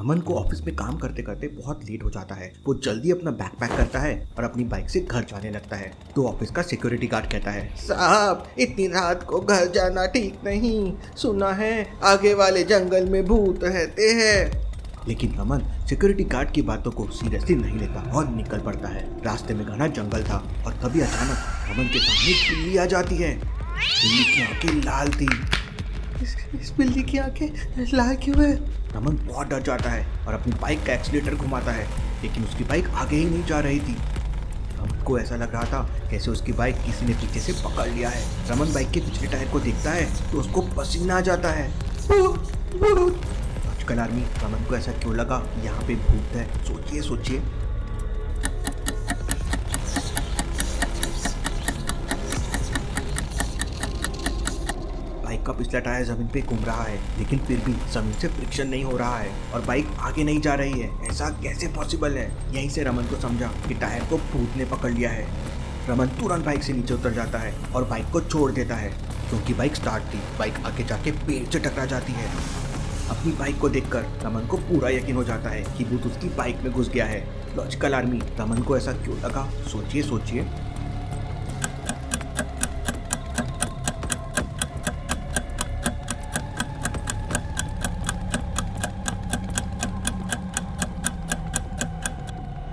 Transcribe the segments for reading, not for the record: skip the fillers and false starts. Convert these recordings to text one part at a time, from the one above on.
रमन को ऑफिस में काम करते करते बहुत लेट हो जाता है। वो जल्दी अपना बैग पैक करता है और अपनी बाइक से घर जाने लगता है। तो ऑफिस का सिक्योरिटी गार्ड कहता है, साहब इतनी रात को घर जाना ठीक नहीं, सुना है आगे वाले जंगल में भूत रहते हैं। लेकिन रमन सिक्योरिटी गार्ड की बातों को सीरियसली नहीं लेता और निकल पड़ता है। रास्ते में घना जंगल था और तभी अचानक रमन के सामने बिल्ली आ जाती है। बिल्ली की आंखें लाल थी। इस बिल्ली की आंखें लाल क्यों है? रमन बहुत डर जाता है और अपनी बाइक का एक्सीलेटर घुमाता है, लेकिन उसकी बाइक आगे ही नहीं जा रही थी। रमन को ऐसा लग रहा था जैसे उसकी बाइक किसी ने पीछे से पकड़ लिया है। रमन बाइक के पिछले टायर को देखता है तो उसको पसीना आ जाता है। आजकल आर्मी रमन को ऐसा क्यों लगा यहाँ पे भूत है? सोचिए सोचिए। बाइक का पिछला टायर जमीन पे घूम रहा है, लेकिन फिर भी जमीन से फ्रिक्शन नहीं हो रहा है और बाइक आगे नहीं जा रही है। ऐसा कैसे पॉसिबल है? यहीं से रमन को समझा कि टायर को भूत ने पकड़ लिया है। रमन तुरंत बाइक से नीचे उतर जाता है और बाइक को छोड़ देता है क्योंकि बाइक स्टार्ट थी। बाइक आगे जाके पेड़ से टकरा जाती है। अपनी बाइक को देखकर रमन को पूरा यकीन हो जाता है कि भूत उसकी बाइक में घुस गया है। लॉजिकल आर्मी रमन को ऐसा क्यों लगा? सोचिए सोचिए।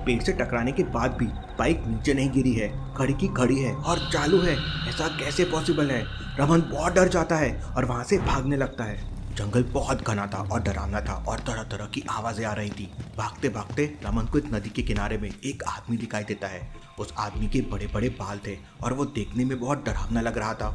पेड़ से टकराने के बाद भी बाइक नीचे नहीं गिरी है, खड़ी की खड़ी है और चालू है। ऐसा कैसे पॉसिबल है? रमन बहुत डर जाता है और वहां से भागने लगता है। जंगल बहुत घना था और डरावना था और तरह तरह की आवाजें आ रही थी। भागते भागते रमन को एक नदी के किनारे में एक आदमी दिखाई देता है। उस आदमी के बड़े बड़े बाल थे और वो देखने में बहुत डरावना लग रहा था।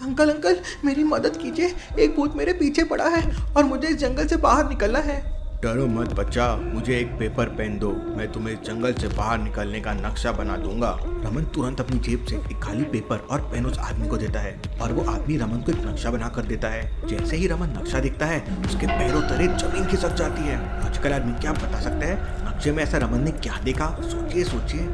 अंकल अंकल मेरी मदद कीजिए, एक भूत मेरे पीछे पड़ा है और मुझे इस जंगल से बाहर निकलना है। डरो मत बच्चा, मुझे एक पेपर पेन दो, मैं तुम्हें इस जंगल से बाहर निकलने का नक्शा बना दूंगा। रमन तुरंत अपनी जेब से एक खाली पेपर और पेन उस आदमी को देता है और वो आदमी रमन को एक नक्शा बना कर देता है। जैसे ही रमन नक्शा देखता है उसके पैरों तले जमीन खिसक जाती है। आजकल आदमी क्या बता सकते हैं नक्शे में ऐसा रमन ने क्या देखा? सोचिए सोचिए।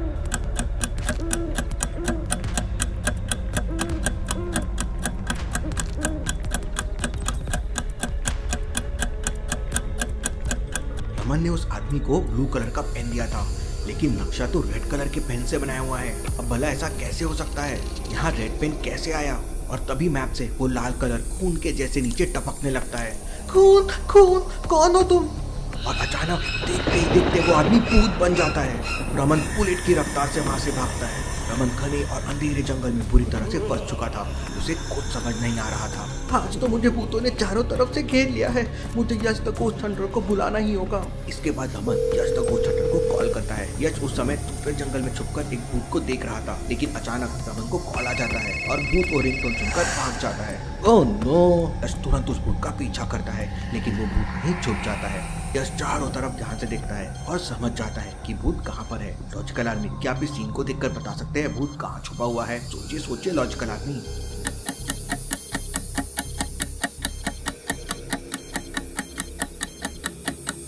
रमन ने उस आदमी को ब्लू कलर का पेन दिया था, लेकिन नक्शा तो रेड कलर के पेन से बनाया हुआ है। अब भला ऐसा कैसे हो सकता है? यहाँ रेड पेन कैसे आया? और तभी मैप से वो लाल कलर खून के जैसे नीचे टपकने लगता है। खून खून, कौन हो तुम? और अचानक देखते ही देखते वो आदमी भूत बन जाता है। रमन बुलेट की रफ्तार से वहां से भागता है। रमन घने और अंधेरे जंगल में पूरी तरह से फंस चुका था। उसे कुछ समझ नहीं आ रहा था। आज तो मुझे भूतों ने चारों तरफ से घेर लिया है। मुझे यश द गोस्ट हंटर को बुलाना ही होगा। इसके बाद रमन यश द गोस्ट हंटर को कॉल करता है। यश उस समय दूसरे जंगल में छुपकर एक भूत को देख रहा था, लेकिन अचानक रमन को कॉल आ जाता है और भूत और रिंगटोन सुनकर भाग जाता है। Oh no! यश तुरंत उस भूत का पीछा करता है, लेकिन वो भूत वहीं छुप जाता है। यश चारों तरफ ध्यान से देखता है और समझ जाता है कि भूत कहाँ पर है। लॉजिकल आदमी, क्या आप इस सीन को देखकर बता सकते हैं भूत कहाँ छुपा हुआ है? सोचिए सोचिए लॉजिकल आदमी।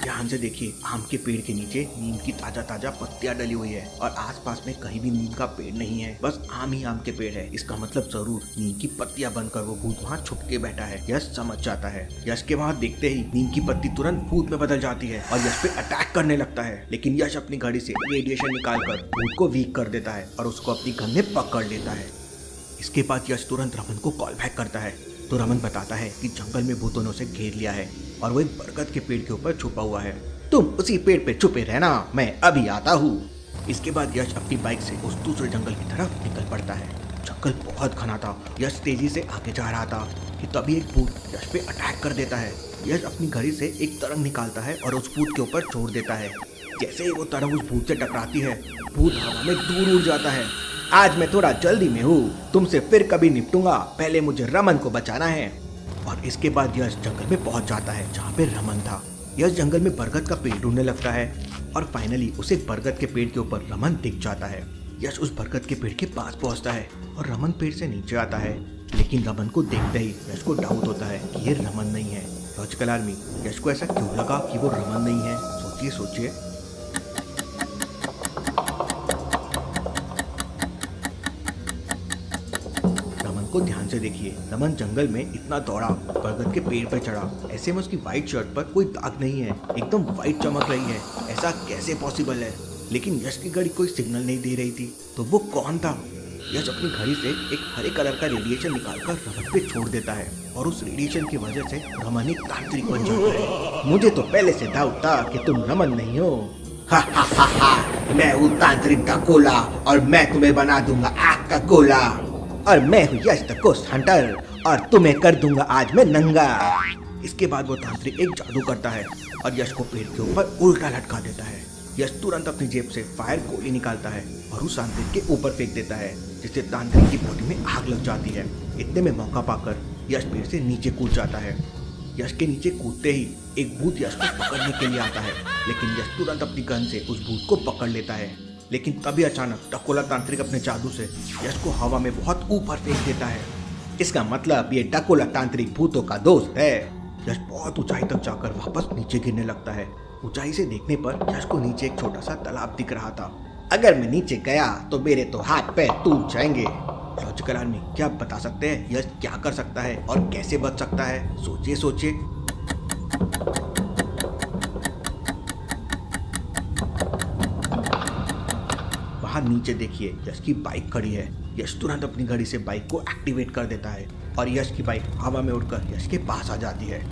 ध्यान से देखिए, आम के पेड़ के नीचे नीम की ताजा ताजा पत्तियां डली हुई है और आसपास में कहीं भी नीम का पेड़ नहीं है, बस आम ही आम के पेड़ है। इसका मतलब जरूर नीम की पत्तियां बनकर वो भूत वहाँ छुप के बैठा है। यश समझ जाता है। यश के वहाँ देखते ही नीम की पत्ती तुरंत भूत में बदल जाती है और यश पे अटैक करने लगता है, लेकिन यश अपनी घड़ी से रेडिएशन निकालकर भूत को वीक कर देता है और उसको अपनी गन में पकड़ लेता है। इसके बाद यश तुरंत रमन को कॉल बैक करता है तो रमन बताता है कि जंगल में भूतों ने उसे घेर लिया है और वो एक बरगद के पेड़ के ऊपर छुपा हुआ है। तुम उसी पेड़ पे छुपे रहना, मैं अभी आता हूँ। इसके बाद यश अपनी बाइक से उस दूसरे जंगल की तरफ निकल पड़ता है। जंगल बहुत घना था। यश तेजी से आगे जा रहा था कि तभी एक भूत यश पे अटैक कर देता है। यश अपनी घड़ी से एक तरंग निकालता है और उस भूत के ऊपर छोड़ देता है। जैसे ही वो तरंग उस भूत से टकराती है, भूत हवा में दूर उड़ जाता है। आज मैं थोड़ा जल्दी में हूँ, तुमसे फिर कभी निपटूंगा, पहले मुझे रमन को बचाना है। और इसके बाद यश जंगल में पहुंच जाता है जहाँ पे रमन था। यश जंगल में बरगद का पेड़ ढूंढने लगता है और फाइनली उसे बरगद के पेड़ के ऊपर रमन दिख जाता है। यश उस बरगद के पेड़ के पास पहुंचता है और रमन पेड़ से नीचे आता है, लेकिन रमन को देखते ही यश को डाउट होता है कि ये रमन नहीं है। लॉजिकल आर्मी, यश को ऐसा क्यों लगा कि वो रमन नहीं है? सोचिए सोचिए। को ध्यान से देखिए। रमन जंगल में इतना दौड़ा, बरगद के पेड़ पर चढ़ा, ऐसे में उसकी व्हाइट शर्ट पर कोई दाग नहीं है, एकदम व्हाइट चमक रही है। ऐसा कैसे पॉसिबल है? लेकिन यश की घड़ी कोई सिग्नल नहीं दे रही थी। तो वो कौन था? यश अपनी घड़ी से एक हरे कलर का रेडिएशन निकालकर रमन पे छोड़ देता है और उस रेडिएशन की वजह से रमन एक तांत्रिक बन जाता है। मुझे तो पहले से डाउट था कि तुम रमन नहीं हो। हा हा हा हा, मैं हूँ तांत्रिक ढकोला और मैं तुम्हें बना दूंगा आग का गोला। और मैं हूँ यश द गोस्ट हंटर और तुम्हें कर दूंगा आज मैं नंगा। इसके बाद वो तांत्रिक एक जादू करता है और यश को पेड़ के ऊपर उल्टा लटका देता है। यश तुरंत अपनी जेब से फायर गोली निकालता है और उस तांत्रिक के ऊपर फेंक देता है, जिससे तांत्रिक की बॉडी में आग लग जाती है। इतने में मौका पाकर यश पेड़ से नीचे कूद जाता है। यश के नीचे कूदते ही एक भूत यश को पकड़ने के लिए आता है, लेकिन यश तुरंत अपनी गन से उस भूत को पकड़ लेता है। लेकिन तभी अचानक डकोला तांत्रिक अपने जादू से यश को हवा में बहुत ऊपर फेंक देता है। इसका मतलब ये डकोला तांत्रिक भूतों का दोस्त है। यश बहुत ऊंचाई तक जाकर वापस नीचे गिरने लगता है। ऊंचाई से देखने पर यश को नीचे एक छोटा सा तालाब दिख रहा था। अगर मैं नीचे गया तो मेरे तो हाथ पैर टूट जाएंगे। लॉजिकल आदमी, क्या आप बता सकते हैं यश क्या कर सकता है और कैसे बच सकता है? सोचिए सोचिए। बाहर नीचे देखिए, यश की बाइक खड़ी है। यश तुरंत अपनी घड़ी से बाइक को एक्टिवेट कर देता है और यश की बाइक हवा में उड़कर यश के पास आ जाती है।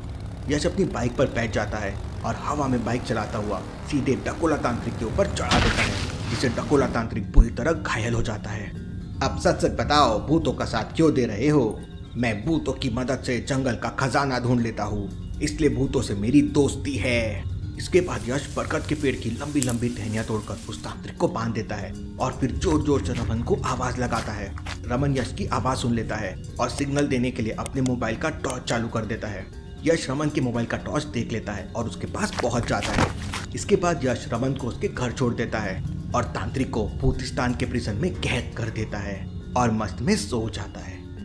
यश अपनी बाइक पर बैठ जाता है और हवा में बाइक चलाता हुआ सीधे डकोला तांत्रिक के ऊपर चढ़ा देता है, जिससे डकोला तांत्रिक बुरी तरह घायल हो जाता है। अब सच सच बताओ, भूतों का साथ क्यों दे रहे हो? मैं भूतों की मदद से जंगल का खजाना ढूंढ लेता हूँ, इसलिए भूतों से मेरी दोस्ती है। इसके बाद यश बरगद के पेड़ की लंबी लंबी टहनियां तोड़कर उस तांत्रिक को बांध देता है और फिर जोर जोर से रमन को आवाज लगाता है। रमन यश की आवाज सुन लेता है और सिग्नल देने के लिए अपने मोबाइल का टॉर्च चालू कर देता है। यश रमन के मोबाइल का टॉर्च देख लेता है और उसके पास पहुंच जाता है। इसके बाद यश रमन को उसके घर छोड़ देता है और तांत्रिक को भूतिस्तान के प्रिजन में कैद कर देता है और मस्त में सो जाता है।